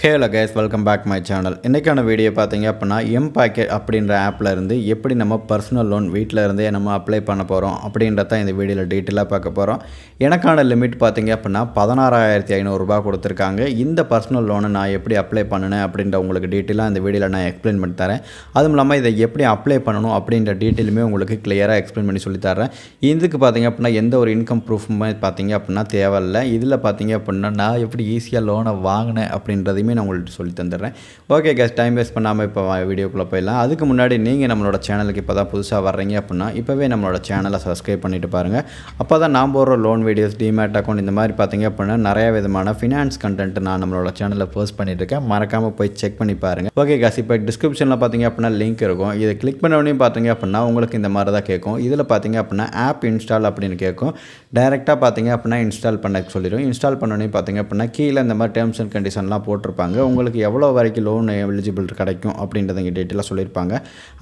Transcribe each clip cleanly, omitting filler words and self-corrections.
Hello guys, welcome back my channel. இன்றைக்கான video பார்த்தீங்க அப்படின்னா எம்-பாக்கெட் அப்படின்ற ஆப்பில் இருந்து எப்படி நம்ம பர்சனல் லோன் வீட்டில் இருந்தே நம்ம அப்ளை பண்ண போகிறோம் அப்படின்றத இந்த வீடியோவில் டீட்டெயிலாக பார்க்க போகிறோம். எனக்கான லிமிட் பார்த்தீங்க அப்படின்னா 16,500 ரூபா கொடுத்துருக்காங்க. இந்த பர்சனல் லோனை நான் எப்படி அப்ளை பண்ணினேன் அப்படின்ற உங்களுக்கு டீட்டெயிலாக இந்த வீடியோவில் நான் எக்ஸ்பிளைன் பண்ணி தரேன். அதுவும் இல்லாமல் இதை எப்படி அப்ளை பண்ணணும் அப்படின்ற டீட்டெயிலுமே உங்களுக்கு கிளியராக எக்ஸ்பிளைன் பண்ணி சொல்லித்தரேன். இதுக்கு பார்த்தீங்க அப்படின்னா எந்த ஒரு இன்கம் ப்ரூஃபுமே பார்த்தீங்க அப்படின்னா தேவையில்லை. இதில் பார்த்தீங்க அப்படின்னா நான் எப்படி ஈஸியாக லோனை வாங்கினேன் அப்படின்றதையுமே நான் உங்களுக்கு சொல்லி தந்துடுறேன். ஓகே கேஸ், டைம் வேஸ்ட் பண்ணாமல் இப்போ வீடியோக்குள்ளே போயிடலாம். அதுக்கு முன்னாடி நீங்கள் நம்மளோட சேனலுக்கு இப்போ தான் புதுசாக வர்றீங்க அப்படின்னா இப்போவே நம்மளோட சேனலை சப்ஸ்கிரைப் பண்ணிவிட்டு பாருங்கள். அப்போ தான் நான் போடுற லோன் வீடியோஸ், டிமேட் அக்கௌண்ட் இந்த மாதிரி பார்த்தீங்க அப்படின்னா நிறைய விதமான ஃபினான்ஸ் கண்டென்ட் நான் நம்மளோட சேனலில் போஸ்ட் பண்ணிட்டு இருக்கேன். மறக்காமல் போய் செக் பண்ணி பாருங்கள். ஓகே கேஸ், இப்போ டிஸ்கிரிப்ஷனில் பார்த்தீங்க அப்படின்னா லிங்க் இருக்கும். இதை கிளிக் பண்ண உடனே பார்த்தீங்க அப்படின்னா உங்களுக்கு இந்த மாதிரி தான் கேட்கும். இதில் பார்த்தீங்க அப்படின்னா ஆப் இன்ஸ்டால் அப்படின்னு கேட்கும். டைரெக்டாக பார்த்தீங்க அப்படின்னா இன்ஸ்டால் பண்ண சொல்லிடும். இன்ஸ்டால் பண்ணோடனே பார்த்தீங்க அப்படின்னா கீழே இந்த மாதிரி டேர்ம்ஸ் அண்ட் கண்டிஷன்லாம் போட்டிருப்பாங்க. உங்களுக்கு எவ்வளோ வரைக்கும் லோன் எலிஜிபிள் கிடைக்கும் அப்படின்றத இங்கே டீட்டெயிலாக சொல்லியிருப்பாங்க.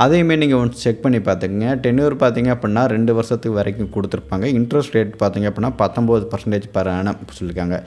அதையுமே நீங்கள் ஒன்று செக் பண்ணி பார்த்துக்குங்க. டென்யூர் பார்த்தீங்க அப்படின்னா 2 வருஷத்துக்கு வரைக்கும் கொடுத்துருப்பாங்க. இன்ட்ரெஸ்ட் ரேட் பார்த்தீங்க அப்படின்னா 19% per annum சொல்லியிருக்காங்க.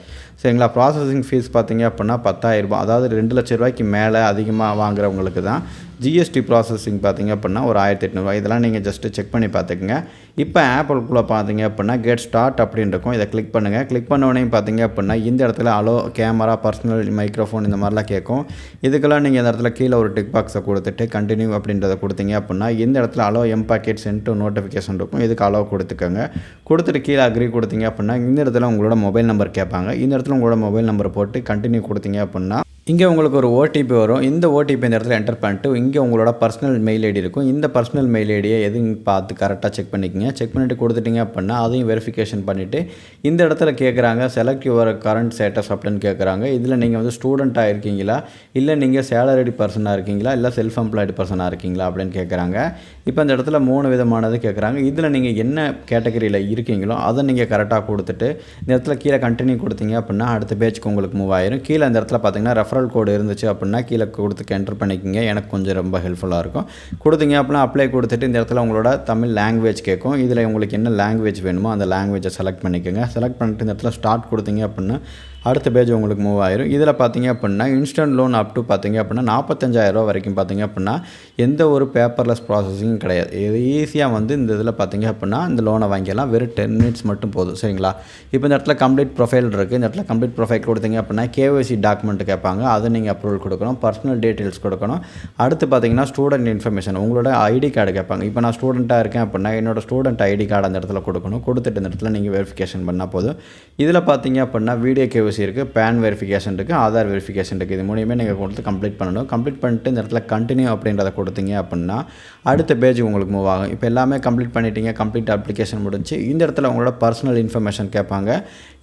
சரிங்களா. ப்ராசஸிங் ஃபீஸ் பார்த்தீங்க அப்படின்னா 10,000 ரூபாய், அதாவது 2 லட்ச ரூபாய்க்கு மேலே அதிகமாக வாங்குறவங்களுக்கு தான். ஜிஎஸ்டி ப்ராசஸிங் பார்த்தீங்க அப்படின்னா ஒரு 1,800 இதெல்லாம் நீங்கள் ஜஸ்ட்டு செக் பண்ணி பார்த்துக்குங்க. இப்போ ஆப்பிள்குள்ளே பார்த்தீங்க அப்படின்னா கெட் ஸ்டார்ட் அப்படின்னு இருக்கும். இதை கிளிக் பண்ணுங்கள். கிளிக் பண்ண உடனே பார்த்தீங்க அப்படின்னா இந்த இடத்துல அலோ கேமரா, பர்சனல் மைக்ரோஃபோன் இந்த மாதிரிலாம் கேட்கும். இதுக்கெல்லாம் நீங்கள் இந்த இடத்துல கீழே ஒரு டிக் பாக்ஸை கொடுத்துட்டு கண்டினியூ அப்படின்றத கொடுத்தீங்க அப்படின்னா இந்த இடத்துல allow mPokket send to notification இருக்கும். இதுக்கு அலோ கொடுத்துக்கோங்க. கொடுத்துட்டு கீழே அக்ரி கொடுத்தீங்க அப்படின்னா இந்த இடத்துல உங்களோட மொபைல் நம்பர் கேட்பாங்க. இந்த இடத்துல உங்களோட மொபைல் நம்பர் போட்டு கண்டினியூ கொடுத்தீங்க அப்படின்னா இங்கே உங்களுக்கு ஒரு ஓடிபி வரும். இந்த ஓடிபி இந்த இடத்துல என்டர் பண்ணிட்டு இங்கே உங்களோட பர்சனல் மெயில் ஐடி இருக்கும். இந்த பர்சனல் மெயில் ஐடியை எதுவும் பார்த்து கரெக்டாக செக் பண்ணிக்கோங்க. செக் பண்ணிவிட்டு கொடுத்துட்டிங்க அப்படின்னா அதையும் வெரிஃபிகேஷன் பண்ணிவிட்டு இந்த இடத்துல கேட்குறாங்க செலக்ட் யுவர் கரண்ட் ஸ்டேட்டஸ் அப்படின்னு கேட்குறாங்க. இதில் நீங்கள் வந்து ஸ்டூடெண்ட்டாக இருக்கீங்களா, இல்லை நீங்கள் சேலரிடு பர்சனாக இருக்கீங்களா, இல்லை செல்ஃப் எம்ப்ளாய்டு பர்சனாக இருக்கீங்களா அப்படின்னு கேட்குறாங்க. இப்போ இந்த இடத்துல 3 விதமானது கேட்குறாங்க. இதில் நீங்கள் என்ன கேட்டகரியில் இருக்கீங்களோ அதை நீங்கள் கரெக்டாக கொடுத்துட்டு இந்த இடத்துல கீழே கண்டினியூ கொடுத்தீங்க அப்படின்னா அடுத்த பேஜுக்கு உங்களுக்கு மூவ் ஆயிரும். கீழே இந்த இடத்துல பார்த்தீங்கன்னா ரெஃபரல் கோடு இருந்துச்சு அப்படின்னா கீழே கொடுத்து என்டர் பண்ணிக்கோங்க. எனக்கு கொஞ்சம் ரொம்ப ஹெல்ப்ஃபுல்லாக இருக்கும். கொடுத்தீங்க அப்படின்னா அப்ளை கொடுத்துட்டு இந்த இடத்துல உங்களோட தமிழ் லாங்குவேஜ் கேட்கும். இதில் உங்களுக்கு என்ன லாங்குவேஜ் வேணுமோ அந்த லாங்குவேஜை செலக்ட் பண்ணிக்கோங்க. செலக்ட் பண்ணிட்டு இந்த இடத்துல ஸ்டார்ட் கொடுத்தீங்க அப்படின்னா அடுத்த பேஜ் உங்களுக்கு மூவ் ஆயிரும். இதில் பார்த்தீங்க அப்படின்னா இன்ஸ்டன்ட் லோன் அப் டு பார்த்தீங்க அப்படின்னா 45,000 ரூபா வரைக்கும் பார்த்தீங்க அப்படின்னா எந்த ஒரு பேப்பர்லெஸ் ப்ராசஸிங்கும் கிடையாது. இது ஈஸியாக வந்து இந்த இதில் பார்த்தீங்க அப்படின்னா இந்த லோனை வாங்கிக்கலாம். வெறும் 10 minutes மட்டும் போதும். சரிங்களா. இப்போ இந்த இடத்துல கம்ப்ளீட் ப்ரொஃபைல் இருக்குது. இந்த இடத்துல கம்ப்ளீட் ப்ரொஃபைல் கொடுத்தீங்க அப்படின்னா கேஒய்சி டாக்குமெண்ட் கேட்பாங்க. அதை நீங்கள் அப்ரூவல் கொடுக்கணும். பர்சனல் டீட்டெயில்ஸ் கொடுக்கணும். அடுத்து பார்த்தீங்கன்னா ஸ்டூடெண்ட் இன்ஃபர்மேஷன், உங்களோட ஐடி கார்டு கேட்பாங்க. இப்போ நான் ஸ்டூடெண்ட்டாக இருக்கேன் அப்படின்னா என்னோட ஸ்டூடெண்ட் ஐடி கார்டு அந்த இடத்துல கொடுக்கணும். கொடுத்துட்டு இந்த இடத்துல நீங்கள் வெரிஃபிகேஷன் பண்ணால் போதும். இதில் பார்த்தீங்க அப்படின்னா வீடியோ கேஒய்சி இருக்குது, பேன் வெரிஃபிகேஷன் இருக்குது, ஆதார் வெரிஃபிகேஷன் இருக்குது. இது மூணுமே நீங்கள் கொடுத்து கம்ப்ளீட் பண்ணணும். கம்ப்ளீட் பண்ணிட்டு இந்த இடத்துல கண்டினியூ அப்படின்றத கொடுத்தீங்க அப்படின்னா அடுத்த பேஜ் உங்களுக்கு மூவ் ஆகும். இப்போ எல்லாமே கம்ப்ளீட் பண்ணிட்டீங்க. கம்ப்ளீட் அப்ளிகேஷன் முடிஞ்சு இந்த இடத்துல உங்களோட பர்சனல் இன்ஃபர்மேஷன் கேட்பாங்க.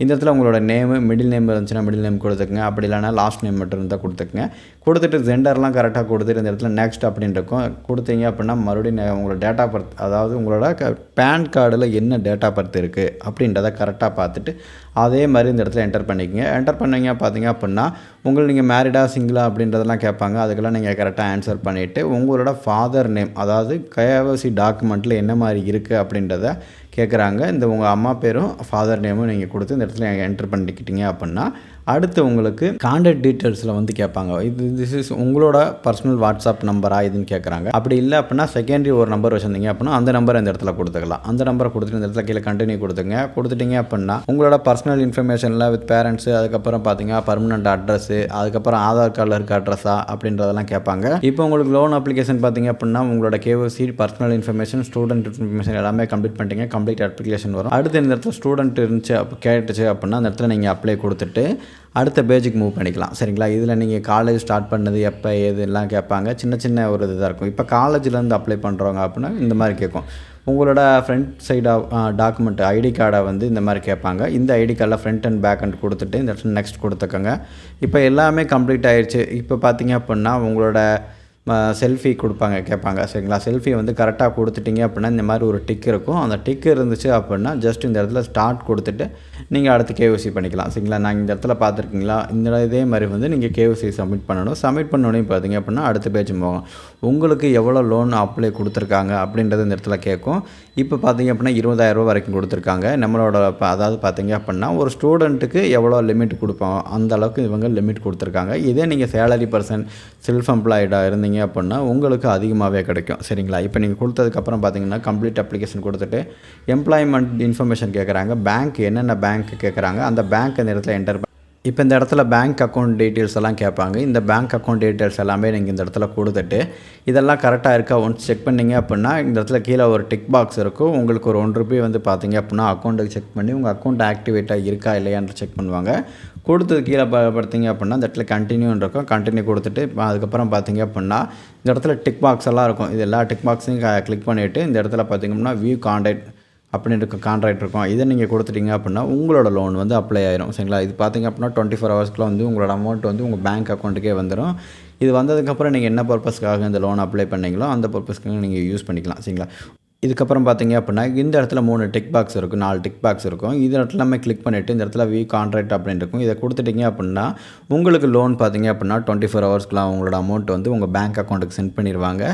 இந்த இடத்துல உங்களோட நேமு, மிடில் நேம் இருந்துச்சுன்னா மிடில் நேம் கொடுத்துக்குங்க. அப்படி இல்லைனா லாஸ்ட் நேம் மட்டும் இருந்தால் கொடுத்துக்குங்க. கொடுத்துட்டு ஜெண்டர்லாம் கரெக்டாக கொடுத்துட்டு இந்த இடத்துல நெக்ஸ்ட் அப்படின்னு இருக்கும். கொடுத்தீங்க அப்படின்னா மறுபடியும் உங்களோட டேட் ஆஃப் பர்த், அதாவது உங்களோட பேன் கார்டில் என்ன டேட் ஆஃப் பர்த் இருக்குது அப்படின்றத கரெக்டாக பார்த்துட்டு அதே மாதிரி இந்த இடத்துல என்டர் பண்ணிக்கோங்க. என்டர் பண்ணீங்க பார்த்தீங்க அப்படின்னா உங்களுக்கு நீங்கள் மேரிடா சிங்கிளா அப்படின்றதெல்லாம் கேட்பாங்க. அதுக்கெல்லாம் நீங்கள் கரெக்டாக ஆன்சர் பண்ணிவிட்டு உங்களோட ஃபாதர் நேம், அதாவது கேஒய்சி டாக்குமெண்ட்டில் என்ன மாதிரி இருக்குது அப்படின்றத கேட்குறாங்க. இந்த உங்கள் அம்மா பேரும் ஃபாதர் நேமும் நீங்கள் கொடுத்து இந்த இடத்துல என்டர் பண்ணிக்கிட்டீங்க அப்படின்னா அடுத்து உங்களுக்கு கான்டாக்ட் டீட்டெயில்ஸில் வந்து கேட்பாங்க. திஸ் இஸ் உங்களோட பர்சனல் வாட்ஸ்அப் நம்பரா இதுன்னு கேட்குறாங்க. அப்படி இல்லை அப்படின்னா செகண்டரி ஒரு நம்பர் வச்சுருந்தீங்க அப்படின்னா அந்த நம்பரை இந்த இடத்துல கொடுத்துக்கலாம். அந்த நம்பரை கொடுத்துட்டு இந்த இடத்துல கீழே கண்டினியூ கொடுத்துங்க. கொடுத்துட்டீங்க அப்படின்னா உங்களோட பர்சனல் இன்ஃபர்மேஷனில் வித் பேரண்ட்ஸு, அதுக்கப்புறம் பார்த்தீங்கன்னா பர்மனெண்ட் அட்ரஸு, அதுக்கப்புறம் ஆதார் கார்டில் இருக்க அட்ரஸா அப்படின்றதெல்லாம் கேட்பாங்க. இப்போ உங்களுக்கு லோன் அப்ளிகேஷன் பார்த்தீங்க அப்படின்னா உங்களோட KYC, personal information, student information எல்லாமே கம்ப்ளீட் பண்ணிட்டீங்க. கம்ப்ளீட் அப்ளிகேஷன் வரும். அடுத்து இந்த இடத்துல ஸ்டூடெண்ட் இருந்துச்சு கேட்டுச்சு அப்படின்னா அந்த இடத்துல நீங்கள் அப்ளை கொடுத்துட்டு அடுத்த பேஜுக்கு மூவ் பண்ணிக்கலாம். சரிங்களா. இதில் நீங்கள் காலேஜ் ஸ்டார்ட் பண்ணது எப்போ எதுலாம் கேட்பாங்க. சின்ன சின்ன ஒரு இதுதான் இருக்கும். இப்போ காலேஜ்லேருந்து அப்ளை பண்ணுறவங்க அப்படின்னா இந்த மாதிரி கேட்கும். உங்களோட ஃப்ரண்ட் சைடு டாக்குமெண்ட் ஐடி கார்டை வந்து இந்த மாதிரி கேட்பாங்க. இந்த ஐடி கார்டில் ஃப்ரண்ட் அண்ட் பேக் அண்ட் கொடுத்துட்டு இந்த இடத்துல நெக்ஸ்ட் கொடுத்துக்கோங்க. இப்போ எல்லாமே கம்ப்ளீட் ஆயிடுச்சு. இப்போ பார்த்தீங்க அப்படின்னா உங்களோட செல்ஃபி கொடுப்பாங்க கேட்பாங்க சரிங்களா. செல்ஃபி வந்து கரெக்டாக கொடுத்துட்டிங்க அப்படின்னா இந்த மாதிரி ஒரு டிக் இருக்கும். அந்த டிக் இருந்துச்சு அப்படின்னா ஜஸ்ட் இந்த இடத்துல ஸ்டார்ட் கொடுத்துட்டு நீங்கள் அடுத்து கேஒய்சி பண்ணிக்கலாம் சரிங்களா. நான் இந்த இடத்துல பார்த்துருக்கீங்களா, இதே மாதிரி வந்து நீங்கள் கேஒய்சி சப்மிட் பண்ணணும். சப்மிட் பண்ணோடனே பார்த்தீங்க அப்படின்னா அடுத்த பேஜ் போகும். உங்களுக்கு எவ்வளோ லோன் அப்ளை கொடுத்துருக்காங்க அப்படின்றது இந்த இடத்துல கேட்கும். இப்போ பார்த்தீங்க அப்படின்னா 20,000 வரைக்கும் கொடுத்துருக்காங்க. நம்மளோட அதாவது பார்த்தீங்க அப்படின்னா ஒரு ஸ்டூடெண்ட்டுக்கு எவ்வளோ லிமிட் கொடுப்போம் அந்த அளவுக்கு இவங்க லிமிட் கொடுத்துருக்காங்க. இதே நீங்கள் சேலரி பர்சன் செல்ஃப் எம்ப்ளாய்டாக இருந்தீங்க அப்படின்னா உங்களுக்கு அதிகமாகவே கிடைக்கும் சரிங்களா. இப்போ நீங்கள் கொடுத்ததுக்கப்புறம் பார்த்தீங்கன்னா கம்ப்ளீட் அப்ளிகேஷன் கொடுத்துட்டு எம்ப்ளாய்மெண்ட் இன்ஃபர்மேஷன் கேட்குறாங்க. பேங்க் என்னென்ன பேங்க் கேட்குறாங்க, அந்த பேங்க் இந்த இடத்துல என்டர் இப்போ இந்த இடத்துல பேங்க் அக்கௌண்ட் டீட்டெயில்ஸ் எல்லாம் கேட்பாங்க. இந்த பேங்க் அக்கௌண்ட் டீட்டெயில்ஸ் எல்லாமே நீங்கள் இந்த இடத்துல கொடுத்துட்டு இதெல்லாம் கரெக்டாக இருக்கா ஒன்ஸ் செக் பண்ணிங்க அப்படின்னா இந்த இடத்துல கீழே ஒரு டிக் பாக்ஸ் இருக்கும். உங்களுக்கு ஒரு ₹1 வந்து பார்த்தீங்க அப்படின்னா அக்கௌண்ட்டுக்கு செக் பண்ணி உங்கள் அக்கௌண்ட் ஆக்டிவேட்டாக இருக்கா இல்லையான்னு செக் பண்ணுவாங்க. கொடுத்தது கீழே பார்த்தீங்க அப்படின்னா இந்த இடத்துல கண்டினியூன்னு இருக்கும். கண்டினியூ கொடுத்துட்டு அதுக்கப்புறம் பார்த்தீங்க அப்படின்னா இந்த இடத்துல டிக் பாக்ஸ் எல்லாம் இருக்கும். இது எல்லா டிக் பாக்ஸையும் கிளிக் பண்ணிவிட்டு இந்த இடத்துல பார்த்தீங்க அப்படின்னா வியூ கான்டாக்ட் அப்படின்னு கான்ட்ராக்ட் இருக்கும். இதை நீங்கள் கொடுத்துட்டீங்க அப்படின்னா உங்களோட லோன் வந்து அப்ளை ஆயிரும் சரிங்களா. இது பார்த்தீங்க அப்படின்னா 24 ஹவர்ஸ்க்குள்ள வந்து உங்களோட அமௌண்ட் வந்து உங்கள் பேங்க் அக்கௌண்ட்டுக்கே வந்துடும். இது வந்ததுக்கப்புறம் நீங்கள் என்ன பர்பஸ்க்காக இந்த லோன் அப்ளை பண்ணீங்களோ அந்த பர்பஸ்க்காக நீங்கள் யூஸ் பண்ணிக்கலாம் சரிங்களா. இதுக்கப்புறம் பார்த்தீங்க அப்படின்னா இந்த இடத்துல 3 டிக் பாக்ஸ் இருக்கும், 4 டிக் பாக்ஸ் இருக்கும். இது எல்லாமே கிளிக் பண்ணிவிட்டு இந்த இடத்துல கான்ட்ராக்ட் அப்படின்னு இருக்கும். இதை கொடுத்துட்டிங்க அப்படின்னா உங்களுக்கு லோன் பார்த்தீங்க அப்படின்னா 24 ஹவர்ஸ்க்குலாம் உங்களோட அமௌண்ட் வந்து உங்கள் பேங்க் அக்கௌண்ட்டுக்கு சென்ட் பண்ணிடுவாங்க.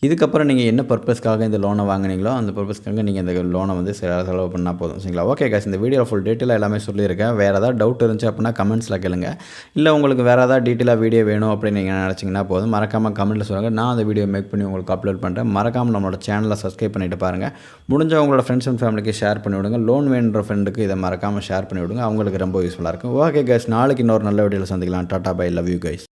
இதுக்கப்புறம் நீங்கள் என்ன பர்பஸ்க்காக இந்த லோனை வாங்கினீங்களோ அந்த பர்பஸ்க்காக நீங்கள் இந்த லோனை வந்து செலவு பண்ணால் போதும் சரிங்களா. ஓகே கைஸ், இந்த வீடியோவில் ஃபுல் டீட்டெயிலாக எல்லாமே சொல்லியிருக்கேன். வேறு ஏதாவது டவுட் இருந்துச்சு அப்படின்னா கமெண்ட்ஸில் கேளுங்க. இல்லை உங்களுக்கு வேறு ஏதாவது டீட்டெயிலாக வீடியோ வேணும் அப்படின்னு நீங்கள் நினச்சிங்கன்னா போதும் மறக்காமல் கமெண்ட்டில் சொல்லுங்கள். நான் அந்த வீடியோ மேக் பண்ணி உங்களுக்கு அப்லோட் பண்ணுறேன். மறக்காமல் நம்மளோட சேனலை சப்ஸ்கிரைப் பண்ணிவிட்டு பாருங்கள். முடிஞ்ச உங்களோட ஃப்ரெண்ட்ஸ் அண்ட் ஃபேமிலிக்கு ஷேர் பண்ணி விடுங்க. லோன் வேணுன்ற ஃப்ரெண்டுக்கு இதை மறக்காமல் ஷேர் பண்ணி விடுங்க. அவங்களுக்கு ரொம்ப யூஸ்ஃபுல்லாக இருக்கும். ஓகே கைஸ், நாளைக்கு இன்னொரு நல்ல வீடியோவில் சந்திக்கலாம். Tata bye, love you guys.